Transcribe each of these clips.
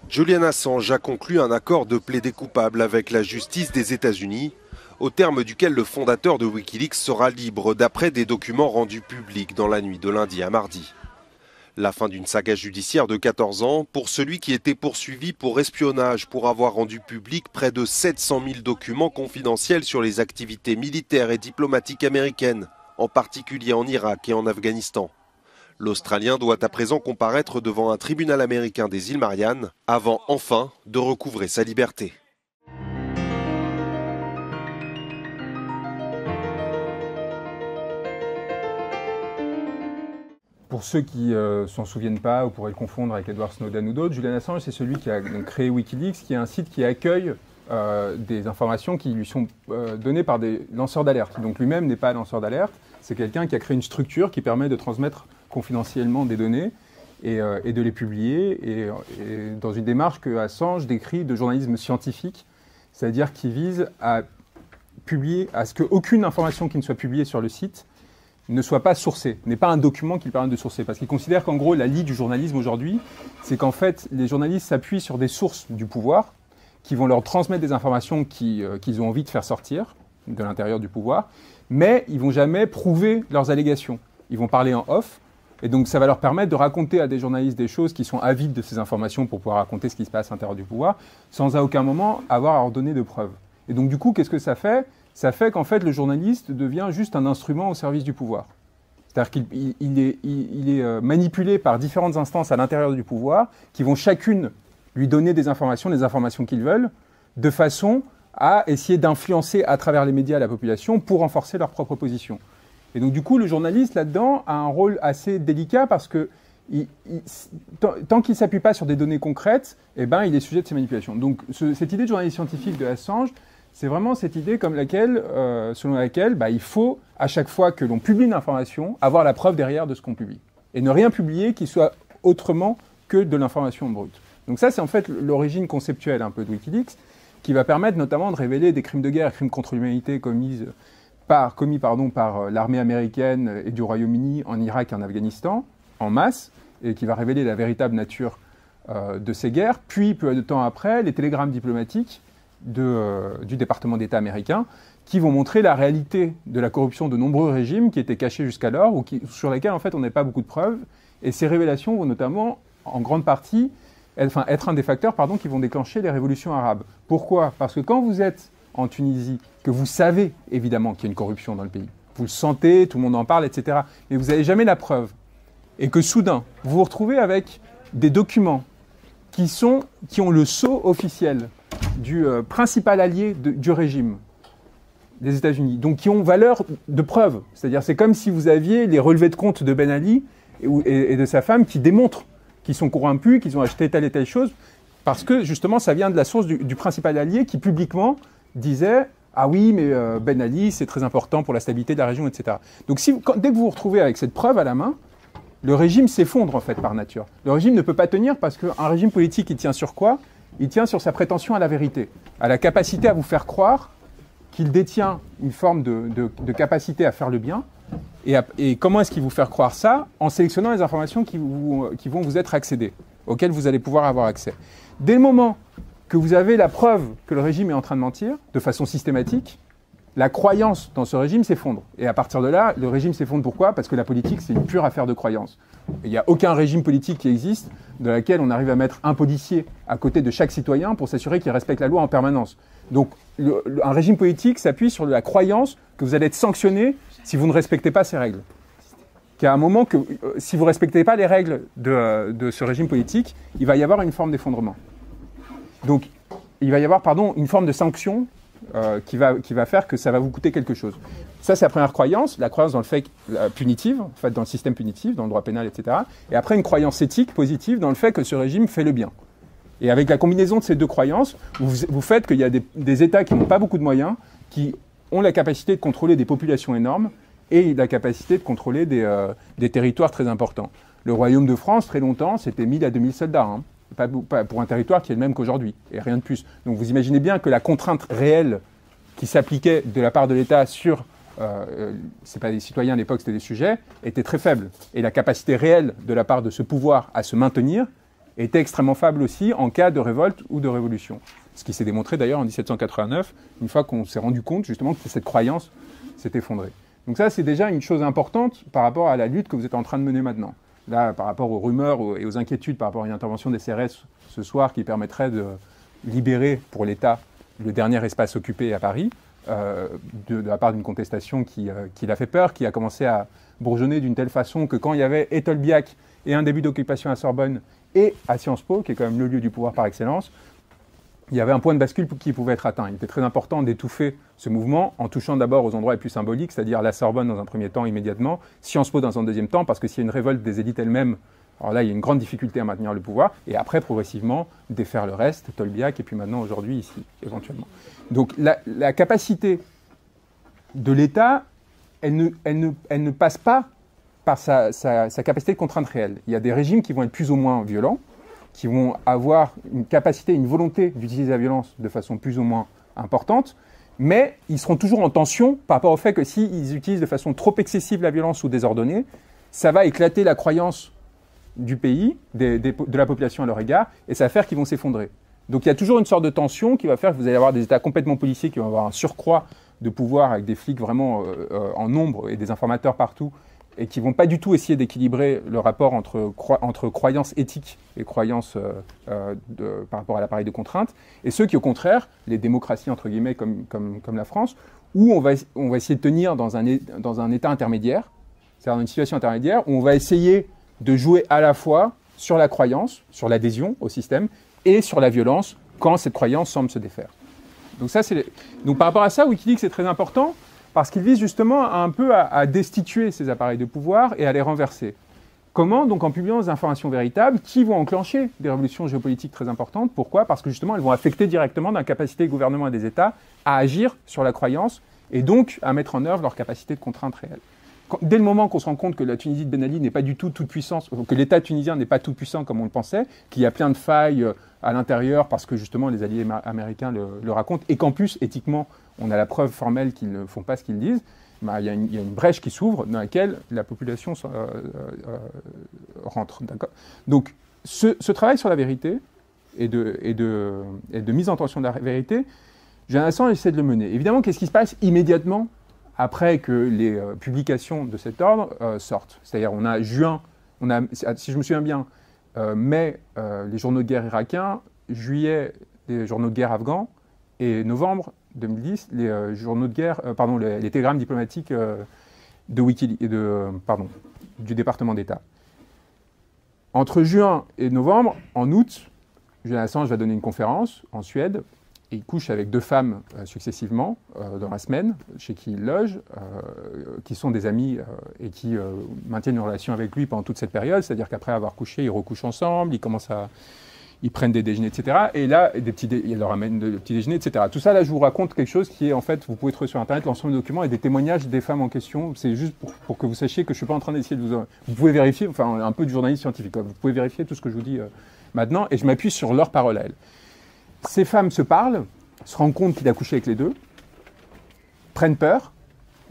Julian Assange a conclu un accord de plaider-coupable avec la justice des États-Unis, au terme duquel le fondateur de Wikileaks sera libre d'après des documents rendus publics dans la nuit de lundi à mardi. La fin d'une saga judiciaire de 14 ans pour celui qui était poursuivi pour espionnage pour avoir rendu public près de 700 000 documents confidentiels sur les activités militaires et diplomatiques américaines, en particulier en Irak et en Afghanistan. L'Australien doit à présent comparaître devant un tribunal américain des îles Mariannes avant enfin de recouvrer sa liberté. Pour ceux qui ne s'en souviennent pas ou pourraient le confondre avec Edward Snowden ou d'autres, Julian Assange, c'est celui qui a créé Wikileaks, qui est un site qui accueille des informations qui lui sont données par des lanceurs d'alerte. Donc lui-même n'est pas lanceur d'alerte, c'est quelqu'un qui a créé une structure qui permet de transmettre confidentiellement des données et de les publier, et dans une démarche que Assange décrit de journalisme scientifique, c'est-à-dire qui vise à publier, à ce qu'aucune information qui ne soit publiée sur le site ne soit pas sourcée, n'est pas un document qui lui permette de sourcer. Parce qu'il considère qu'en gros, la lie du journalisme aujourd'hui, c'est qu'en fait, les journalistes s'appuient sur des sources du pouvoir qui vont leur transmettre des informations qu'ils ont envie de faire sortir de l'intérieur du pouvoir, mais ils ne vont jamais prouver leurs allégations. Ils vont parler en off, et donc ça va leur permettre de raconter à des journalistes des choses qui sont avides de ces informations pour pouvoir raconter ce qui se passe à l'intérieur du pouvoir, sans à aucun moment avoir à leur donner de preuves. Et donc du coup, qu'est-ce que ça fait ? Ça fait qu'en fait, le journaliste devient juste un instrument au service du pouvoir. C'est-à-dire qu'il est manipulé par différentes instances à l'intérieur du pouvoir qui vont chacune lui donner des informations, les informations qu'ils veulent, de façon à essayer d'influencer à travers les médias la population pour renforcer leur propre position. Et donc du coup, le journaliste, là-dedans, a un rôle assez délicat parce que tant qu'il ne s'appuie pas sur des données concrètes, eh ben, il est sujet de ces manipulations. Donc cette idée de journaliste scientifique de Assange, c'est vraiment cette idée selon laquelle il faut, à chaque fois que l'on publie une information, avoir la preuve derrière de ce qu'on publie. Et ne rien publier qui soit autrement que de l'information brute. Donc ça, c'est en fait l'origine conceptuelle un peu de Wikileaks, qui va permettre notamment de révéler des crimes de guerre, crimes contre l'humanité commis par l'armée américaine et du Royaume-Uni en Irak et en Afghanistan, en masse, et qui va révéler la véritable nature de ces guerres. Puis, peu de temps après, les télégrammes diplomatiques du département d'État américain, qui vont montrer la réalité de la corruption de nombreux régimes qui étaient cachés jusqu'alors, ou sur lesquels en fait on n'avait pas beaucoup de preuves. Et ces révélations vont notamment, en grande partie, être un des facteurs qui vont déclencher les révolutions arabes. Pourquoi ? Parce que quand vous êtes en Tunisie, que vous savez évidemment qu'il y a une corruption dans le pays, vous le sentez, tout le monde en parle, etc., mais vous n'avez jamais la preuve, et que soudain, vous vous retrouvez avec des documents qui ont le sceau officiel du principal allié du régime des États-Unis, donc qui ont valeur de preuve. C'est-à-dire, c'est comme si vous aviez les relevés de compte de Ben Ali et de sa femme qui démontrent qu'ils sont corrompus, qu'ils ont acheté telle et telle chose, parce que justement, ça vient de la source du principal allié qui publiquement disait « Ah oui, mais Ben Ali, c'est très important pour la stabilité de la région, etc. » Donc dès que vous vous retrouvez avec cette preuve à la main, le régime s'effondre en fait par nature. Le régime ne peut pas tenir parce qu'un régime politique, il tient sur quoi ? Il tient sur sa prétention à la vérité, à la capacité à vous faire croire qu'il détient une forme de capacité à faire le bien. Et comment est-ce qu'il vous fait croire ça ? En sélectionnant les informations qui vont vous être accédées, auxquelles vous allez pouvoir avoir accès. Dès le moment que vous avez la preuve que le régime est en train de mentir, de façon systématique, la croyance dans ce régime s'effondre. Et à partir de là, le régime s'effondre. Pourquoi ? Parce que la politique, c'est une pure affaire de croyance. Il n'y a aucun régime politique qui existe dans lequel on arrive à mettre un policier à côté de chaque citoyen pour s'assurer qu'il respecte la loi en permanence. Donc, un régime politique s'appuie sur la croyance que vous allez être sanctionné si vous ne respectez pas ces règles. Qu'à un moment que, si vous ne respectez pas les règles de ce régime politique, il va y avoir une forme d'effondrement. Donc, il va y avoir, une forme de sanction qui va faire que ça va vous coûter quelque chose. Ça, c'est la première croyance, la croyance dans le fait punitive, en fait, dans le système punitif, dans le droit pénal, etc. Et après, une croyance éthique positive dans le fait que ce régime fait le bien. Et avec la combinaison de ces deux croyances, vous faites qu'il y a des États qui n'ont pas beaucoup de moyens, qui ont la capacité de contrôler des populations énormes et la capacité de contrôler des territoires très importants. Le Royaume de France, très longtemps, c'était 1000 à 2000 soldats, hein. Pas pour un territoire qui est le même qu'aujourd'hui, et rien de plus. Donc vous imaginez bien que la contrainte réelle qui s'appliquait de la part de l'État sur, c'est pas des citoyens à l'époque, c'était des sujets, était très faible. Et la capacité réelle de la part de ce pouvoir à se maintenir était extrêmement faible aussi en cas de révolte ou de révolution. Ce qui s'est démontré d'ailleurs en 1789, une fois qu'on s'est rendu compte justement que cette croyance s'est effondrée. Donc ça, c'est déjà une chose importante par rapport à la lutte que vous êtes en train de mener maintenant. Là, par rapport aux rumeurs et aux inquiétudes par rapport à une intervention des CRS ce soir qui permettrait de libérer pour l'État le dernier espace occupé à Paris, de la part d'une contestation qui l'a fait peur, qui a commencé à bourgeonner d'une telle façon que quand il y avait et Tolbiac et un début d'occupation à Sorbonne et à Sciences Po, qui est quand même le lieu du pouvoir par excellence, il y avait un point de bascule qui pouvait être atteint. Il était très important d'étouffer ce mouvement en touchant d'abord aux endroits les plus symboliques, c'est-à-dire la Sorbonne dans un premier temps immédiatement, Sciences Po dans un deuxième temps, parce que s'il y a une révolte des élites elles-mêmes, alors là il y a une grande difficulté à maintenir le pouvoir, et après progressivement défaire le reste, Tolbiac, et puis maintenant aujourd'hui ici, éventuellement. Donc la capacité de l'État, elle ne passe pas par sa capacité de contrainte réelle. Il y a des régimes qui vont être plus ou moins violents, qui vont avoir une capacité, une volonté d'utiliser la violence de façon plus ou moins importante, mais ils seront toujours en tension par rapport au fait que s'ils utilisent de façon trop excessive la violence ou désordonnée, ça va éclater la croyance du pays, de la population à leur égard, et ça va faire qu'ils vont s'effondrer. Donc il y a toujours une sorte de tension qui va faire que vous allez avoir des États complètement policiers qui vont avoir un surcroît de pouvoir avec des flics vraiment en nombre et des informateurs partout, et qui ne vont pas du tout essayer d'équilibrer le rapport entre croyances éthiques et croyances par rapport à l'appareil de contrainte, et ceux qui, au contraire, les démocraties, entre guillemets, comme la France, où on va essayer de tenir dans un état intermédiaire, c'est-à-dire dans une situation intermédiaire, où on va essayer de jouer à la fois sur la croyance, sur l'adhésion au système, et sur la violence, quand cette croyance semble se défaire. Donc par rapport à ça, Wikileaks est très important, parce qu'il vise justement un peu à destituer ces appareils de pouvoir et à les renverser. Comment? Donc en publiant des informations véritables qui vont enclencher des révolutions géopolitiques très importantes. Pourquoi? Parce que justement, elles vont affecter directement la capacité des gouvernements et des États à agir sur la croyance et donc à mettre en œuvre leur capacité de contrainte réelle. Dès le moment qu'on se rend compte que la Tunisie de Ben Ali n'est pas du tout toute puissance, que l'État tunisien n'est pas tout puissant comme on le pensait, qu'il y a plein de failles à l'intérieur parce que justement les alliés américains le racontent, et qu'en plus, éthiquement, on a la preuve formelle qu'ils ne font pas ce qu'ils disent, il y a une brèche qui s'ouvre dans laquelle la population rentre. Donc ce travail sur la vérité et de mise en tension de la vérité, Julian Assange essaie de le mener. Évidemment, qu'est-ce qui se passe immédiatement après que les publications de cet ordre sortent? C'est-à-dire, on a juin, si je me souviens bien, mai, les journaux de guerre irakiens, juillet, les journaux de guerre afghans, et novembre 2010, les journaux de guerre, les télégrammes diplomatiques de Wikileaks, du département d'État. Entre juin et novembre, en août, Julian Assange va donner une conférence en Suède, et il couche avec 2 femmes successivement dans la semaine, chez qui il loge, qui sont des amis et qui maintiennent une relation avec lui pendant toute cette période. C'est-à-dire qu'après avoir couché, ils recouchent ensemble, ils prennent des déjeuners, etc. Et là, il leur amène des petits déjeuners, etc. Tout ça, là, je vous raconte quelque chose qui est, en fait, vous pouvez trouver sur Internet l'ensemble des documents et des témoignages des femmes en question. C'est juste pour que vous sachiez que je ne suis pas en train d'essayer de vous... Vous pouvez vérifier, enfin, un peu du journalisme scientifique, vous pouvez vérifier tout ce que je vous dis maintenant, et je m'appuie sur leurs paroles à elles. Ces femmes se parlent, se rendent compte qu'il a couché avec les 2, prennent peur.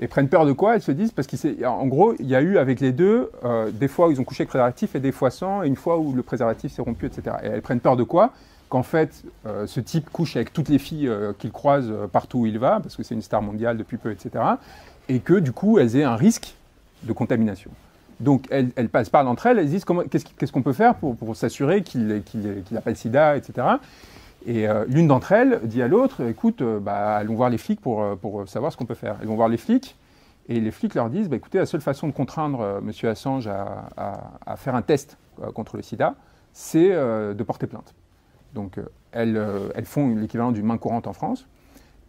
Et prennent peur de quoi? Elles se disent, parce qu'en gros, il y a eu avec les 2, des fois où ils ont couché avec préservatif et des fois sans, et une fois où le préservatif s'est rompu, etc. Et elles prennent peur de quoi? Qu'en fait, ce type couche avec toutes les filles qu'il croise partout où il va, parce que c'est une star mondiale depuis peu, etc. Et que du coup, elles aient un risque de contamination. Donc, elles parlent entre elles, elles disent qu'est-ce qu'on peut faire pour s'assurer qu'il n'a pas le sida, etc. Et l'une d'entre elles dit à l'autre, écoute, allons voir les flics pour savoir ce qu'on peut faire. Elles vont voir les flics, et les flics leur disent, écoutez, la seule façon de contraindre M. Assange à faire un test contre le sida, c'est de porter plainte. Donc elles font l'équivalent d'une main courante en France.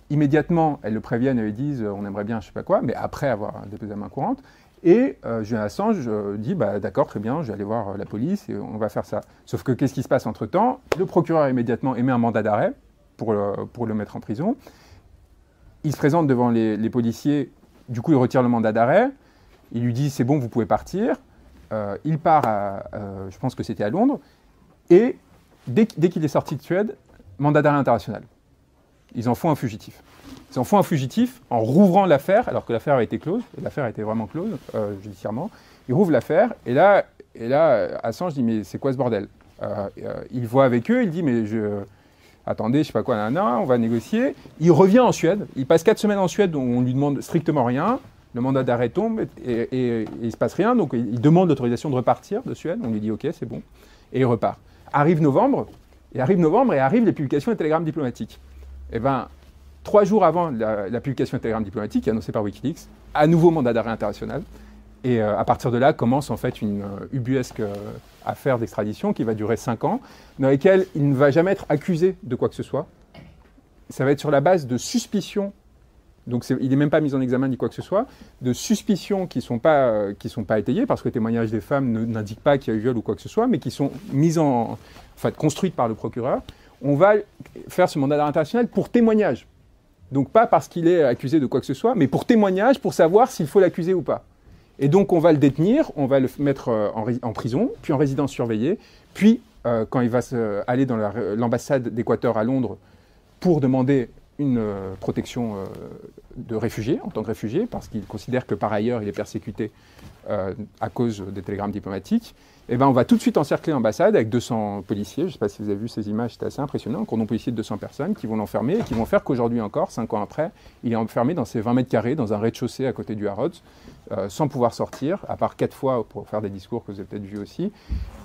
Immédiatement, elles le préviennent et lui disent, on aimerait bien je ne sais pas quoi, mais après avoir déposé la main courante. Et Julian Assange dit, d'accord, très bien, je vais aller voir la police et on va faire ça. Sauf que qu'est-ce qui se passe entre-temps? Le procureur immédiatement émet un mandat d'arrêt pour le mettre en prison. Il se présente devant les policiers, du coup il retire le mandat d'arrêt, il lui dit, c'est bon, vous pouvez partir. Il part, je pense que c'était à Londres, et dès qu'il est sorti de Suède, mandat d'arrêt international. Ils en font un fugitif. Ils en font un fugitif en rouvrant l'affaire, alors que l'affaire a été close, et l'affaire a été vraiment close judiciairement. Ils rouvrent l'affaire, et là Assange dit, mais c'est quoi ce bordel? Il voit avec eux, il dit mais attendez, je sais pas quoi, on va négocier. Il revient en Suède, il passe 4 semaines en Suède où on lui demande strictement rien. Le mandat d'arrêt tombe et il ne se passe rien, donc il demande l'autorisation de repartir de Suède. On lui dit ok, c'est bon, et il repart. Arrive novembre et arrivent les publications des télégrammes diplomatiques. Et bien, 3 jours avant la publication des télégrammes diplomatiques, annoncée par Wikileaks, à nouveau mandat d'arrêt international. Et à partir de là, commence en fait une ubuesque affaire d'extradition qui va durer 5 ans, dans laquelle il ne va jamais être accusé de quoi que ce soit. Ça va être sur la base de suspicions. Donc il n'est même pas mis en examen ni quoi que ce soit, de suspicions qui ne sont pas étayées, parce que les témoignages des femmes n'indiquent pas qu'il y a eu viol ou quoi que ce soit, mais qui sont construites par le procureur. On va faire ce mandat d'arrêt international pour témoignage. Donc pas parce qu'il est accusé de quoi que ce soit, mais pour témoignage, pour savoir s'il faut l'accuser ou pas. Et donc on va le détenir, on va le mettre en prison, puis en résidence surveillée, puis quand il va aller dans l'ambassade d'Équateur à Londres pour demander une protection de réfugié, en tant que réfugié, parce qu'il considère que par ailleurs il est persécuté à cause des télégrammes diplomatiques, et ben on va tout de suite encercler l'ambassade avec 200 policiers. Je ne sais pas si vous avez vu ces images, c'était assez impressionnant, un cordon policier de 200 personnes qui vont l'enfermer et qui vont faire qu'aujourd'hui encore, 5 ans après, il est enfermé dans ses 20 mètres carrés, dans un rez-de-chaussée à côté du Harrods, sans pouvoir sortir, à part 4 fois pour faire des discours que vous avez peut-être vus aussi,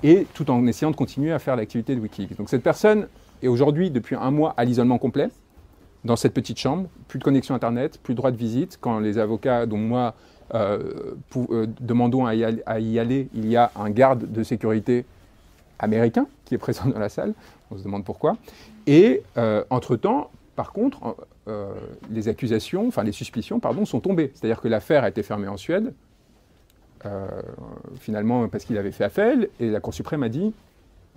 et tout en essayant de continuer à faire l'activité de Wikileaks. Donc cette personne est aujourd'hui, depuis 1 mois, à l'isolement complet, dans cette petite chambre, plus de connexion Internet, plus de droit de visite. Quand les avocats, dont moi, demandons à y aller, il y a un garde de sécurité américain qui est présent dans la salle. On se demande pourquoi. Et entre-temps, par contre, les suspicions, sont tombées. C'est-à-dire que l'affaire a été fermée en Suède, finalement parce qu'il avait fait appel, et la Cour suprême a dit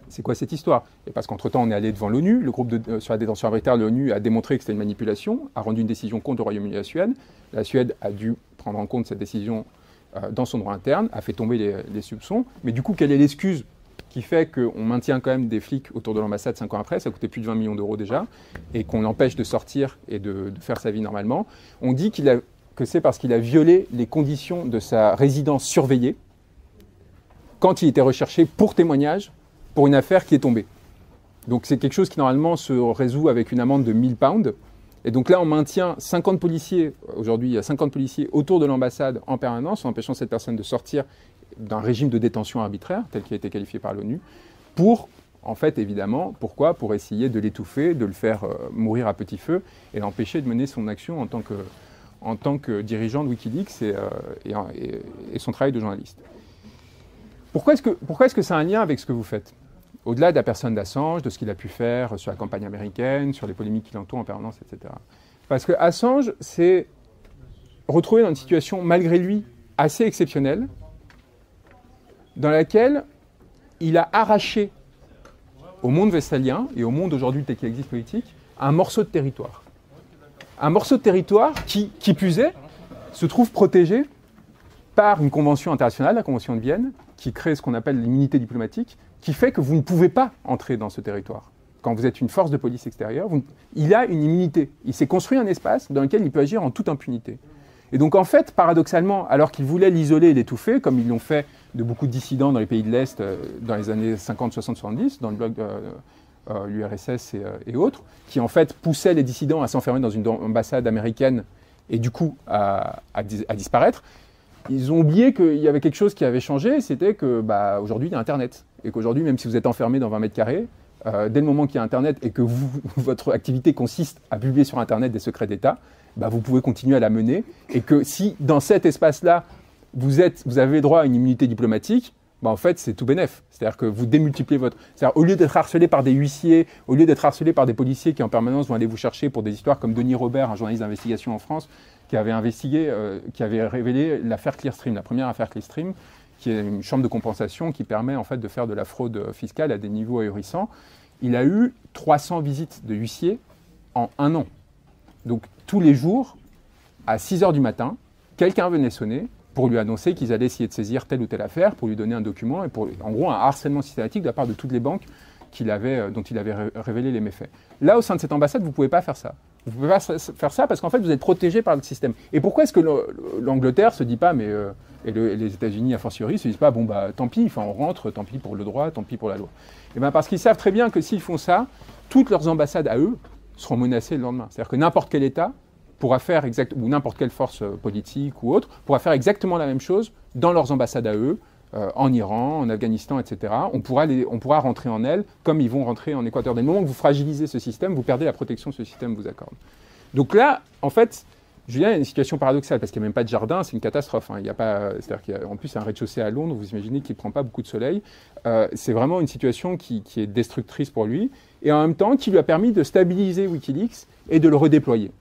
c'est quoi cette histoire? Et parce qu'entre-temps, on est allé devant l'ONU, le groupe sur la détention arbitraire de l'ONU a démontré que c'était une manipulation, a rendu une décision contre le Royaume-Uni et la Suède. La Suède a dû prendre en compte cette décision dans son droit interne, a fait tomber les soupçons. Mais du coup, quelle est l'excuse qui fait qu'on maintient quand même des flics autour de l'ambassade 5 ans après? Ça a coûté plus de 20 millions d'euros déjà, et qu'on l'empêche de sortir et de faire sa vie normalement. On dit que c'est parce qu'il a violé les conditions de sa résidence surveillée quand il était recherché pour témoignage pour une affaire qui est tombée. Donc c'est quelque chose qui normalement se résout avec une amende de 1000 pounds. Et donc là, on maintient 50 policiers, aujourd'hui il y a 50 policiers autour de l'ambassade en permanence, en empêchant cette personne de sortir d'un régime de détention arbitraire, tel qu'il a été qualifié par l'ONU, pour, en fait, évidemment, pourquoi? Pour essayer de l'étouffer, de le faire mourir à petit feu, et l'empêcher de mener son action en tant que dirigeant de Wikileaks et son travail de journaliste. Pourquoi est-ce que ça a un lien avec ce que vous faites? Au-delà de la personne d'Assange, de ce qu'il a pu faire sur la campagne américaine, sur les polémiques qui l'entourent en permanence, etc. Parce que Assange s'est retrouvé dans une situation, malgré lui, assez exceptionnelle, dans laquelle il a arraché au monde westphalien, et au monde aujourd'hui tel qu'il existe politique, un morceau de territoire. Un morceau de territoire qui plus est, se trouve protégé par une convention internationale, la Convention de Vienne, qui crée ce qu'on appelle l'immunité diplomatique, qui fait que vous ne pouvez pas entrer dans ce territoire. Quand vous êtes une force de police extérieure, il a une immunité. Il s'est construit un espace dans lequel il peut agir en toute impunité. Et donc en fait, paradoxalement, alors qu'il voulait l'isoler et l'étouffer, comme ils l'ont fait de beaucoup de dissidents dans les pays de l'Est dans les années 50, 60, 70, dans le bloc de l'URSS et autres, qui en fait poussaient les dissidents à s'enfermer dans une ambassade américaine et du coup à disparaître, ils ont oublié qu'il y avait quelque chose qui avait changé, c'était que aujourd'hui il y a Internet. Et qu'aujourd'hui, même si vous êtes enfermé dans 20 mètres carrés, dès le moment qu'il y a Internet et que votre activité consiste à publier sur Internet des secrets d'État, vous pouvez continuer à la mener. Et que si dans cet espace-là, vous avez droit à une immunité diplomatique, en fait, c'est tout bénef. C'est-à-dire que vous démultipliez votre... C'est-à-dire, au lieu d'être harcelé par des huissiers, au lieu d'être harcelé par des policiers qui en permanence vont aller vous chercher pour des histoires comme Denis Robert, un journaliste d'investigation en France, qui avait investigué, qui avait révélé l'affaire Clearstream, la première affaire Clearstream, qui est une chambre de compensation qui permet en fait de faire de la fraude fiscale à des niveaux ahurissants. Il a eu 300 visites de huissiers en 1 an. Donc tous les jours, à 6 h du matin, quelqu'un venait sonner pour lui annoncer qu'ils allaient essayer de saisir telle ou telle affaire, pour lui donner un document, et pour, en gros, un harcèlement systématique de la part de toutes les banques dont il avait révélé les méfaits. Là, au sein de cette ambassade, vous ne pouvez pas faire ça. Vous ne pouvez pas faire ça parce qu'en fait, vous êtes protégé par le système. Et pourquoi est-ce que l'Angleterre ne se dit pas, et les États-Unis, a fortiori, ne se disent pas, bon, bah, tant pis, on rentre, tant pis pour le droit, tant pis pour la loi. Et bien, parce qu'ils savent très bien que s'ils font ça, toutes leurs ambassades à eux seront menacées le lendemain. C'est-à-dire que n'importe quel État pourra faire ou n'importe quelle force politique ou autre, pourra faire exactement la même chose dans leurs ambassades à eux, en Iran, en Afghanistan, etc. On pourra rentrer en elles comme ils vont rentrer en Équateur. Dès le moment que vous fragilisez ce système, vous perdez la protection que ce système vous accorde. Donc là, en fait, Julien, il y a une situation paradoxale, parce qu'il n'y a même pas de jardin, c'est une catastrophe. Hein. C'est-à-dire qu'en plus, il y a un rez-de-chaussée à Londres, vous imaginez qu'il ne prend pas beaucoup de soleil. C'est vraiment une situation qui est destructrice pour lui, et en même temps, qui lui a permis de stabiliser Wikileaks et de le redéployer.